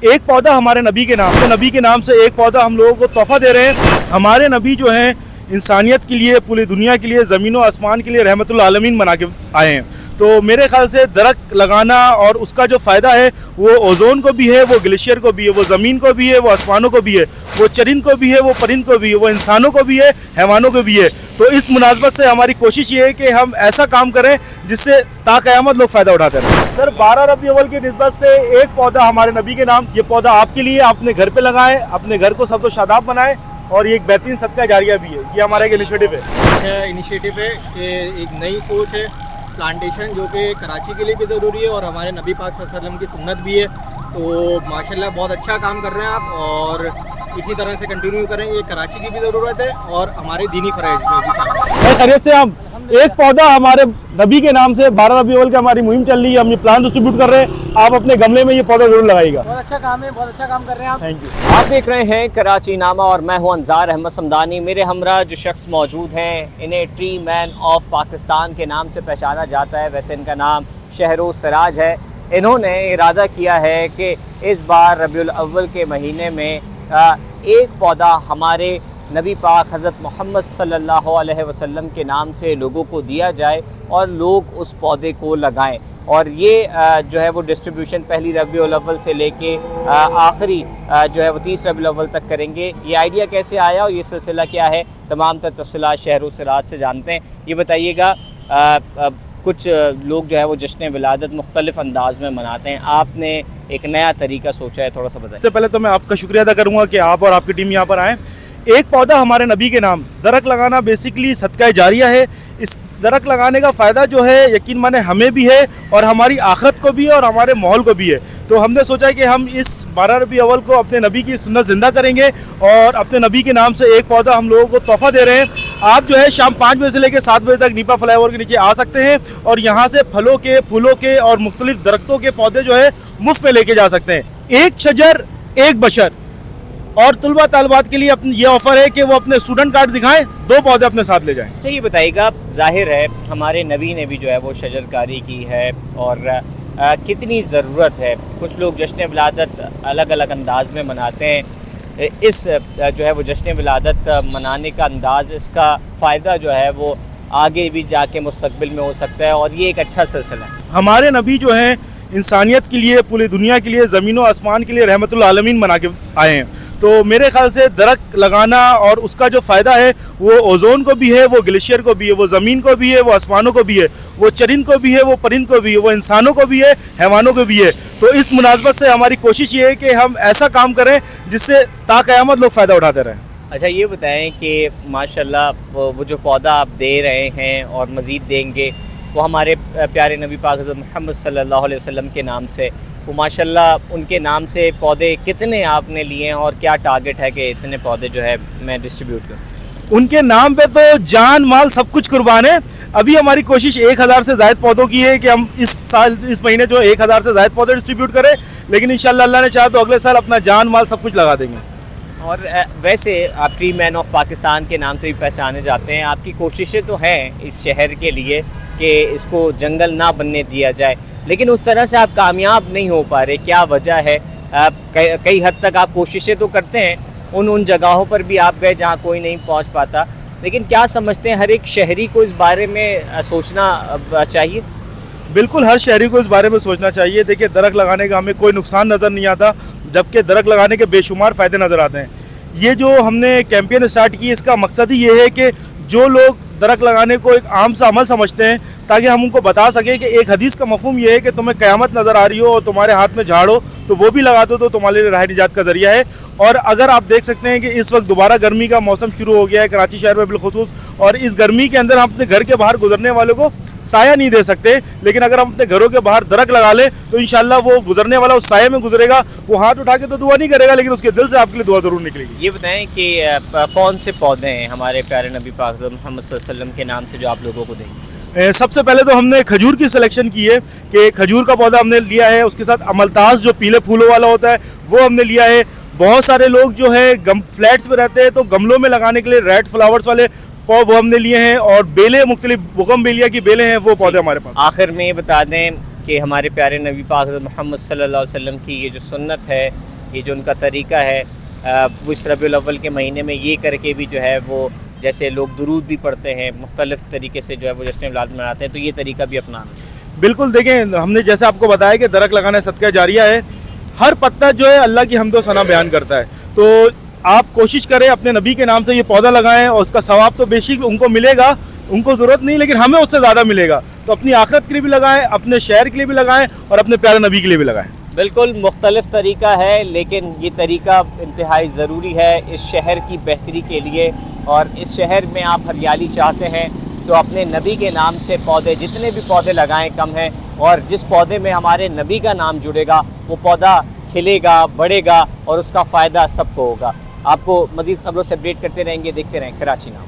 एक पौधा हमारे नबी के नाम, तो नबी के नाम से एक पौधा हम लोगों को तोहफा दे रहे हैं। हमारे नबी जो हैं इंसानियत के लिए, पूरी दुनिया के लिए, ज़मीन व आसमान के लिए रहमतुल आलमीन बना के आए हैं। तो मेरे ख्याल से दरख्त लगाना और उसका जो फ़ायदा है वो ओजोन को भी है, वो ग्लेशियर को भी है, वो ज़मीन को भी है, वो आसमानों को भी है, वो चरिंद को भी है, वो परिंद को भी है, वो इंसानों को भी है, हैवानों को भी है। तो इस मुनासबत से हमारी कोशिश ये है कि हम ऐसा काम करें जिससे ताक़यामत लोग फ़ायदा उठाते रहें। सर 12 रबी अव्वल की निस्बत से एक पौधा हमारे नबी के नाम, ये पौधा आपके लिए, अपने घर पे लगाएं, अपने घर को सब शादाब बनाएं, और ये एक बेहतरीन सदका जारिया भी है। ये हमारा एक इनिशिएटिव है। अच्छा इनिशिएटिव है कि एक नई सोच है प्लांटेशन, जो कि कराची के लिए भी ज़रूरी है और हमारे नबी पाक सल्लल्लाहु अलैहि वसल्लम की सुन्नत भी है। तो माशाल्लाह बहुत अच्छा काम कर रहे हैं आप, और इसी तरह से कंटिन्यू करें। ये कराची की भी ज़रूरत है और हमारे दीनी फ़राइज़ में भी शामिल है। खैरियत से हम एक पौधा हमारे नबी के नाम से 12 रबी अव्वल की हमारी मुहिम चल रही है, हम ये प्लांट डिस्ट्रीब्यूट कर रहे हैं। आप अपने गमले में ये पौधा जरूर लगाइएगा। बहुत अच्छा काम है, बहुत अच्छा काम कर रहे हैं आप। Thank you. आप देख रहे हैं कराची नामा और मैं हूं अंजार अहमद समदानी। मेरे हमरा जो शख्स मौजूद हैं, इन्हें ट्री मैन ऑफ पाकिस्तान के नाम से पहचाना जाता है। वैसे इनका नाम शहरोज सिराज है। इन्होंने इरादा किया है कि इस बार रबीउल अव्वल के महीने में एक पौधा हमारे नबी पाक हज़रत मोहम्मद सल्लल्लाहु अलैहि वसल्लम के नाम से लोगों को दिया जाए और लोग उस पौधे को लगाएं। और ये जो है वो डिस्ट्रीब्यूशन पहली रबीउल अव्वल से लेके आखिरी जो है वो 30 रबीउल अव्वल तक करेंगे। ये आइडिया कैसे आया और ये सिलसिला क्या है, तमाम तफसीलात शहरोज सिराज से जानते हैं। ये बताइएगा, कुछ लोग जो है वो जश्न विलादत मुख्तलिफ अंदाज में मनाते हैं, आपने एक नया तरीका सोचा है, थोड़ा सा बताएं। सबसे पहले तो मैं आपका शुक्रिया अदा करूँगा कि आप और आपकी टीम यहाँ पर आएँ। एक पौधा हमारे नबी के नाम, दरख्त लगाना बेसिकली सदका जारिया है। इस दरख्त लगाने का फ़ायदा जो है यकीन माने हमें भी है और हमारी आखिरत को भी है और हमारे माहौल को भी है। तो हमने सोचा कि हम इस 12 रबी अव्वल को अपने नबी की सुन्नत ज़िंदा करेंगे और अपने नबी के नाम से एक पौधा हम लोगों को तोहफा दे रहे हैं। आप जो है शाम 5 बजे से लेकर 7 बजे तक नीपा फ्लाईओवर के नीचे आ सकते हैं और यहाँ से फलों के, फूलों के और मुख्तलिफ दरख्तों के पौधे जो है मुफ्त में लेके जा सकते हैं। एक शजर एक बशर। और तलबा तालिबात के लिए ये ऑफ़र है कि वो अपने स्टूडेंट कार्ड दिखाएं, 2 पौधे अपने साथ ले जाएं। अच्छा ये बताइएगा, जाहिर है हमारे नबी ने भी जो है वो शजरकारी की है और कितनी ज़रूरत है। कुछ लोग जश्न विलादत अलग अलग अंदाज में मनाते हैं। इस जो है वो जश्न विलादत मनाने का अंदाज़, इसका फ़ायदा जो है वो आगे भी जाके मुस्तकबिल में हो सकता है और ये एक अच्छा सिलसिला है। हमारे नबी जो हैं इंसानियत के लिए, पूरी दुनिया के लिए, ज़मीन व आसमान के लिए रहमतुल आलमीन बना के आए हैं। तो मेरे ख्याल से दरख्त लगाना और उसका जो फ़ायदा है वो ओजोन को भी है, वो ग्लेशियर को भी है, वो ज़मीन को भी है, वो आसमानों को भी है, वो चरिंद को भी है, वो परिंद को भी है, वो इंसानों को भी है, हैवानों को भी है। तो इस मुनासबत से हमारी कोशिश ये है कि हम ऐसा काम करें जिससे ताक़यामत लोग फ़ायदा उठाते रहें। अच्छा ये बताएं कि माशाल्लाह वो जो पौधा आप दे रहे हैं और मज़ीद देंगे, वो हमारे प्यारे नबी पाक हज़रत मोहम्मद सल्लल्लाहु अलैहि वसल्लम के नाम से, वो माशाल्लाह उनके नाम से पौधे कितने आपने लिए हैं और क्या टारगेट है कि इतने पौधे जो है मैं डिस्ट्रीब्यूट करूँ? उनके नाम पे तो जान माल सब कुछ कुर्बान है। अभी हमारी कोशिश 1000 से ज़ायद पौधों की है कि हम इस महीने जो 1000 से ज़ायद पौधे डिस्ट्रीब्यूट करें, लेकिन इंशाल्लाह अल्लाह ने चाहा तो अगले साल अपना जान माल सब कुछ लगा देंगे। और वैसे आप ट्री मैन ऑफ पाकिस्तान के नाम से भी पहचाने जाते हैं। आपकी कोशिशें तो हैं इस शहर के लिए कि इसको जंगल ना बनने दिया जाए, लेकिन उस तरह से आप कामयाब नहीं हो पा रहे, क्या वजह है? कई हद तक आप कोशिशें तो करते हैं, उन जगहों पर भी आप गए जहाँ कोई नहीं पहुँच पाता, लेकिन क्या समझते हैं हर एक शहरी को इस बारे में सोचना चाहिए? बिल्कुल, हर शहरी को इस बारे में सोचना चाहिए। देखिए, दरख्त लगाने का हमें कोई नुकसान नज़र नहीं आता, जबकि दरख्त लगाने के बेशुमार फ़ायदे नज़र आते हैं। ये जो हमने कैंपेन स्टार्ट की, इसका मकसद ही ये है कि जो लोग दरख्त लगाने को एक आम सा अमल समझते हैं, ताकि हम उनको बता सकें कि एक हदीस का मफहूम ये है कि तुम्हें क़यामत नज़र आ रही हो और तुम्हारे हाथ में झाड़ हो तो वो भी लगा दो, तो तुम्हारे लिए राह निजात का ज़रिया है। और अगर आप देख सकते हैं कि इस वक्त दोबारा गर्मी का मौसम शुरू हो गया है कराची शहर में बिलखुसूस, और इस गर्मी के अंदर हम अपने घर के बाहर गुजरने वालों को साया नहीं दे सकते, लेकिन अगर हम अपने घरों के बाहर दरख्त लगा ले तो इंशाल्लाह वो गुजरने वाला उस साये में गुजरेगा, वो हाथ उठा के तो दुआ नहीं करेगा, लेकिन उसके दिल से आपके लिए दुआ ज़रूर निकलेगी। ये बताएं कि कौन से पौधे हैं हमारे प्यारे नबी पाक मोहम्मद सल्लल्लाहु अलैहि वसल्लम के नाम से जो आप लोगों को देंगे? सबसे पहले तो हमने खजूर की सिलेक्शन की है कि खजूर का पौधा हमने लिया है, उसके साथ अमलतास जो पीले फूलों वाला होता है वो हमने लिया है। बहुत सारे लोग जो है फ्लैट्स में रहते हैं तो गमलों में लगाने के लिए रेड फ्लावर्स वाले वो हमने लिए हैं, और बेलें मुख्तलिफ बुगनविलिया की बेलें हैं, वो पौधे हमारे पास। आखिर में ये बता दें कि हमारे प्यारे नबी पाक मोहम्मद सल्लल्लाहु अलैहि वसल्लम की ये जो सुन्नत है یہ جو ان کا طریقہ ہے وہ اس ربیع الاول کے مہینے میں یہ کر کے بھی جو ہے وہ جیسے لوگ درود بھی پڑھتے ہیں، مختلف طریقے سے جو ہے وہ جشن میلاد مناتے ہیں، تو یہ طریقہ بھی اپنانا چاہیے۔ بالکل، دیکھیں ہم نے جیسے آپ کو بتایا کہ درخت لگانا صدقہ جاریہ ہے، ہر پتا جو ہے اللہ کی حمد و ثنا بیان کرتا ہے، تو آپ کوشش کریں اپنے نبی کے نام سے یہ پودا لگائیں، اور اس کا ثواب تو بے شک ان کو ملے گا، ان کو ضرورت نہیں لیکن ہمیں اس سے زیادہ ملے گا، تو اپنی آخرت کے لیے بھی لگائیں، اپنے شہر کے لیے بھی لگائیں اور اپنے پیارے نبی کے لیے بھی لگائیں۔ بالکل مختلف طریقہ ہے، لیکن یہ طریقہ انتہائی ضروری ہے اس شہر کی بہتری کے لیے، اور اس شہر میں آپ ہریالی چاہتے ہیں تو اپنے نبی کے نام سے پودے، جتنے بھی پودے لگائیں کم ہیں، اور جس پودے میں ہمارے نبی کا نام جڑے گا وہ پودا کھلے گا، بڑھے گا اور اس کا فائدہ سب کو ہوگا۔ آپ کو مزید خبروں سے اپڈیٹ کرتے رہیں گے، دیکھتے رہیں کراچی نامہ۔